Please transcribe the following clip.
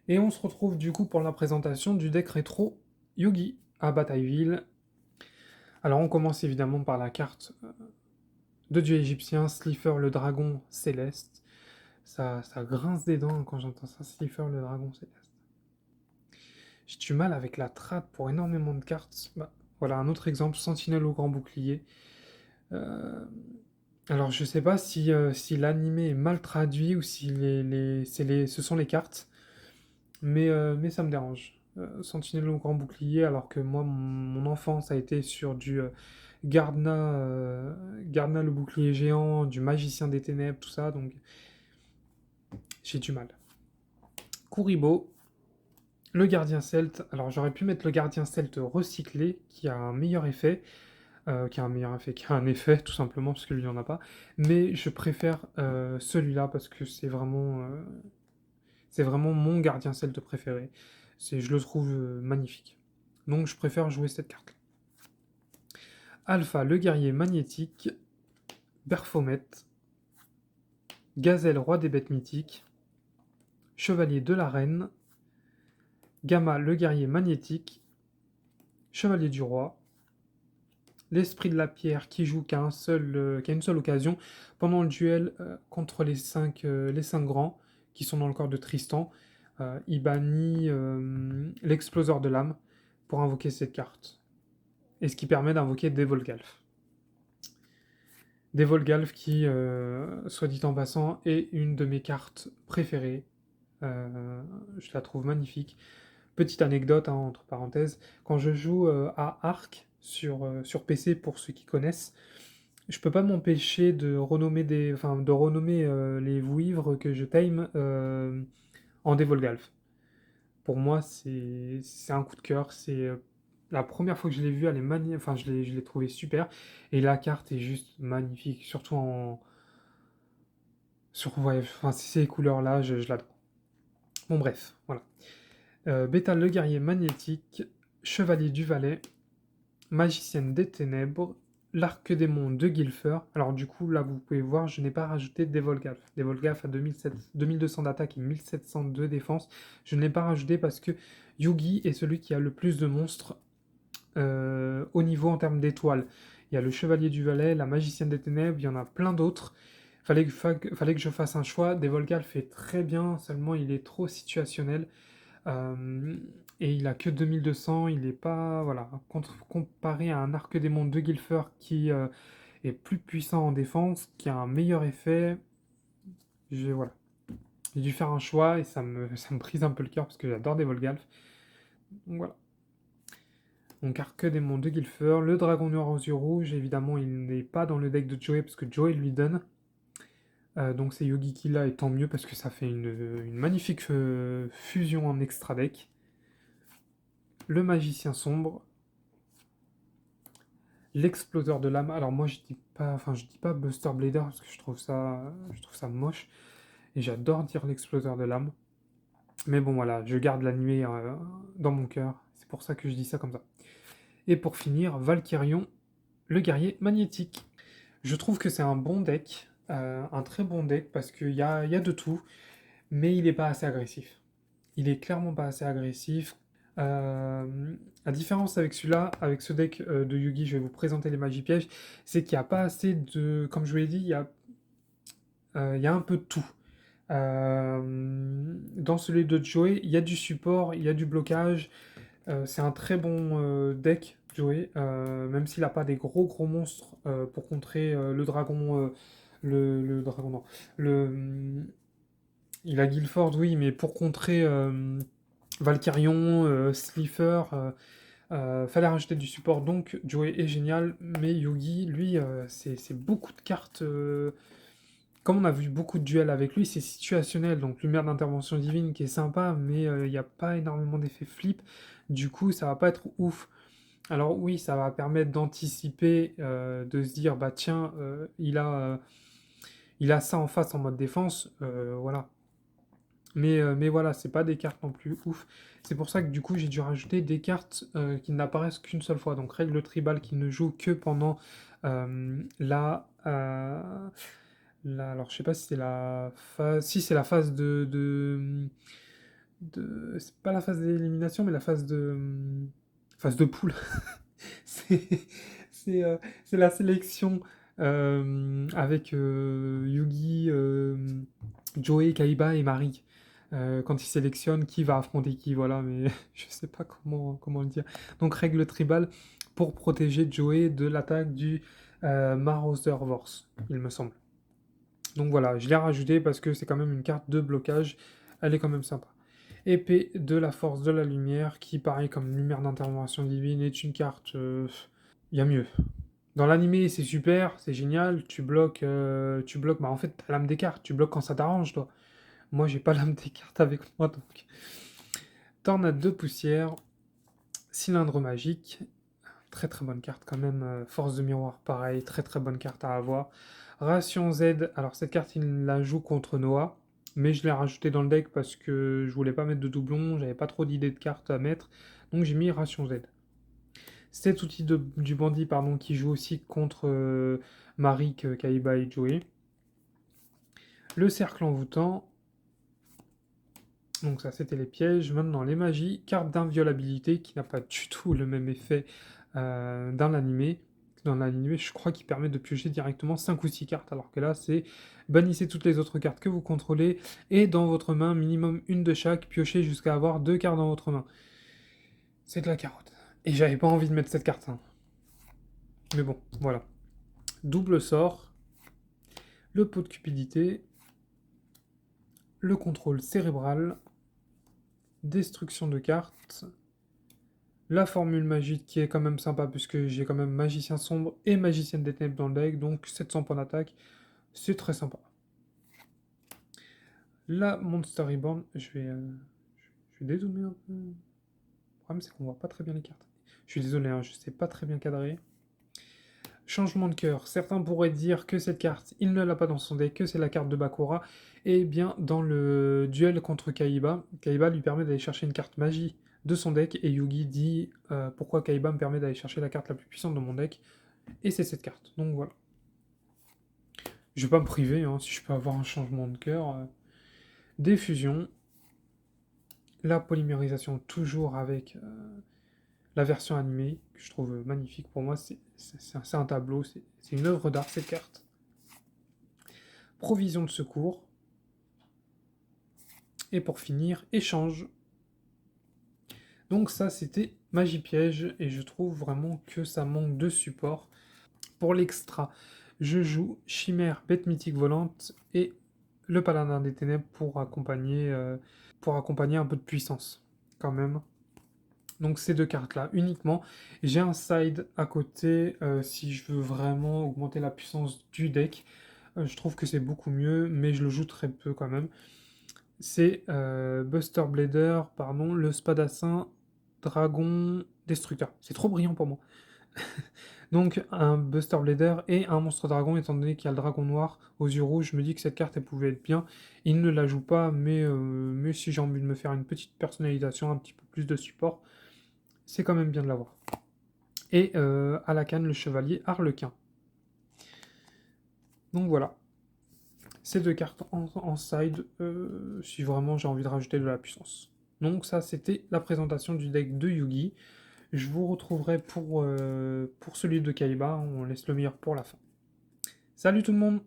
Et on se retrouve du coup pour la présentation du deck rétro Yugi à Batailleville. Alors on commence évidemment par la carte de dieu égyptien, Slifer le dragon céleste. Ça grince des dents quand j'entends ça, Slifer le dragon céleste. J'ai du mal avec la trad pour énormément de cartes. Bah, voilà un autre exemple, Sentinelle au grand bouclier. Euh, alors je sais pas si l'animé est mal traduit ou si ce sont les cartes. Mais ça me dérange. Sentinelle au grand bouclier, alors que moi, mon enfance a été sur du Gardna le bouclier géant, du magicien des ténèbres, tout ça, donc j'ai du mal. Kuribo, le gardien celte. Alors j'aurais pu mettre le gardien celte recyclé, qui a un meilleur effet, qui a un effet tout simplement, parce que lui, il n'y en a pas. Mais je préfère celui-là, parce que c'est vraiment mon gardien celte préféré. Je le trouve magnifique. Donc je préfère jouer cette carte. Alpha, le guerrier magnétique. Berfomet. Gazelle, roi des bêtes mythiques. Chevalier de l'arène. Gamma, le guerrier magnétique. Chevalier du roi. L'esprit de la pierre qui joue qu'à une seule occasion pendant le duel contre les cinq grands qui sont dans le corps de Tristan. Il bannit l'exploseur de l'âme pour invoquer cette carte. Et ce qui permet d'invoquer Devolgalf. Devolgalf qui, soit dit en passant, est une de mes cartes préférées. Je la trouve magnifique. Petite anecdote, hein, entre parenthèses, quand je joue à Arc sur PC, pour ceux qui connaissent, je peux pas m'empêcher de renommer les vouivres que je tame en Devolgalf. Pour moi, c'est un coup de cœur. C'est la première fois que je l'ai vu, elle est enfin, je l'ai trouvé super. Et la carte est juste magnifique, surtout ouais, enfin, ces couleurs-là, je l'adore. Bon, bref, voilà. Bétal le guerrier magnétique, chevalier du Valais, magicienne des ténèbres, l'arc-démon de Guilfer. Alors du coup, là, vous pouvez voir, je n'ai pas rajouté Devolgalf. Devolgalf a 2200 d'attaque et 1700 de défense. Je ne l'ai pas rajouté parce que Yugi est celui qui a le plus de monstres au niveau en termes d'étoiles. Il y a le chevalier du Valais, la magicienne des ténèbres, il y en a plein d'autres. Fallait que je fasse un choix. Devolgalf est très bien, seulement il est trop situationnel. Euh, et il a que 2200, il est pas. Voilà. Comparé à un arc-démon de Guilfer qui est plus puissant en défense, qui a un meilleur effet, voilà. J'ai dû faire un choix et ça me brise un peu le cœur parce que j'adore des Volgalf. Donc voilà. Donc arc-démon de Guilfer, le dragon noir aux yeux rouges, évidemment il n'est pas dans le deck de Joey parce que Joey lui donne. Donc c'est Yogi qui l'a et tant mieux parce que ça fait une magnifique fusion en extra deck. Le magicien sombre, l'exploseur de l'âme. Alors moi je dis pas Buster Blader parce que je trouve ça moche et j'adore dire l'exploseur de l'âme. Mais bon voilà, je garde l'animé dans mon cœur. C'est pour ça que je dis ça comme ça. Et pour finir, Valkyrion, le guerrier magnétique. Je trouve que c'est un bon deck, un très bon deck parce qu'il y a de tout, mais il n'est pas assez agressif. Il est clairement pas assez agressif. La différence avec celui-là, avec ce deck de Yugi, je vais vous présenter les magies pièges, c'est qu'il n'y a pas assez de. Comme je vous l'ai dit, il y a un peu de tout. Dans celui de Joey, il y a du support, il y a du blocage. C'est un très bon deck, Joey, même s'il n'a pas des gros gros monstres pour contrer le dragon. Le dragon, non. Il a Guilford, oui, mais pour contrer Valkyrion, Slifer, fallait rajouter du support, donc Joey est génial, mais Yugi, lui, c'est beaucoup de cartes. Comme on a vu beaucoup de duels avec lui, c'est situationnel, donc lumière d'intervention divine qui est sympa, mais il n'y a pas énormément d'effets flip, du coup ça va pas être ouf. Alors oui, ça va permettre d'anticiper, de se dire, bah tiens, il a ça en face en mode défense, voilà. Mais voilà, c'est pas des cartes non plus ouf. C'est pour ça que du coup j'ai dû rajouter des cartes qui n'apparaissent qu'une seule fois. Donc règle tribal qui ne joue que pendant alors je sais pas si c'est la phase. Si c'est la phase C'est pas la phase d'élimination, mais la phase de poule. C'est c'est la sélection avec Yugi, Joey, Kaiba et Mari. Quand ils sélectionnent qui va affronter qui, voilà, mais je sais pas comment le dire. Donc, règle tribale pour protéger Joey de l'attaque du Marauderverse, il me semble. Donc voilà, je l'ai rajouté parce que c'est quand même une carte de blocage, elle est quand même sympa. Épée de la force de la lumière, qui pareil comme lumière d'intervention divine, est une carte... Il y a mieux. Dans l'animé, c'est super, c'est génial, tu bloques, bah en fait, t'as l'âme des cartes, tu bloques quand ça t'arrange, toi. Moi, j'ai pas l'âme des cartes avec moi, donc... Tornade de poussière, cylindre magique, très très bonne carte quand même, force de miroir, pareil, très très bonne carte à avoir. Ration Z, alors cette carte, il la joue contre Noah, mais je l'ai rajouté dans le deck parce que je voulais pas mettre de doublon, j'avais pas trop d'idées de cartes à mettre, donc j'ai mis Ration Z. Cet outil du bandit, pardon, qui joue aussi contre Marik, Kaiba et Joey. Le cercle envoûtant. Donc ça, c'était les pièges. Maintenant, les magies. Carte d'inviolabilité, qui n'a pas du tout le même effet dans l'animé. Dans l'animé, je crois qu'il permet de piocher directement 5 ou 6 cartes, alors que là, c'est bannissez toutes les autres cartes que vous contrôlez, et dans votre main, minimum une de chaque, piochez jusqu'à avoir 2 cartes dans votre main. C'est de la carotte. Et j'avais pas envie de mettre cette carte. Hein. Mais bon, voilà. Double sort, le pot de cupidité, le contrôle cérébral, destruction de cartes, la formule magique qui est quand même sympa puisque j'ai quand même magicien sombre et magicienne des ténèbres dans le deck, donc 700 points d'attaque, c'est très sympa. La Monster Reborn, je vais dézoomer un peu. Le problème c'est qu'on voit pas très bien les cartes. Je suis désolé, hein, je sais pas très bien cadrer. Changement de cœur. Certains pourraient dire que cette carte, il ne l'a pas dans son deck, que c'est la carte de Bakura. Et bien, dans le duel contre Kaiba, Kaiba lui permet d'aller chercher une carte magie de son deck, et Yugi dit pourquoi Kaiba me permet d'aller chercher la carte la plus puissante de mon deck, et c'est cette carte. Donc voilà. Je vais pas me priver, hein, si je peux avoir un changement de cœur. Des fusions. La polymérisation, toujours avec la version animée, que je trouve magnifique. Pour moi, c'est un tableau, c'est une œuvre d'art, cette carte. Provision de secours. Et pour finir, échange. Donc ça, c'était Magie Piège, et je trouve vraiment que ça manque de support. Pour l'extra, je joue Chimère, Bête Mythique Volante, et le Paladin des Ténèbres pour accompagner un peu de puissance, quand même. Donc ces deux cartes-là uniquement. J'ai un side à côté si je veux vraiment augmenter la puissance du deck. Je trouve que c'est beaucoup mieux, mais je le joue très peu quand même. C'est Buster Blader, pardon, le Spadassin, Dragon, Destructeur. C'est trop brillant pour moi. Donc un Buster Blader et un Monstre Dragon, étant donné qu'il y a le Dragon Noir aux yeux rouges, je me dis que cette carte elle pouvait être bien. Il ne la joue pas, mais si j'ai envie de me faire une petite personnalisation, un petit peu plus de support, c'est quand même bien de l'avoir. Et à la canne, le Chevalier Harlequin. Donc voilà. Ces deux cartes en side, si vraiment j'ai envie de rajouter de la puissance. Donc ça, c'était la présentation du deck de Yugi. Je vous retrouverai pour celui de Kaiba, on laisse le meilleur pour la fin. Salut tout le monde!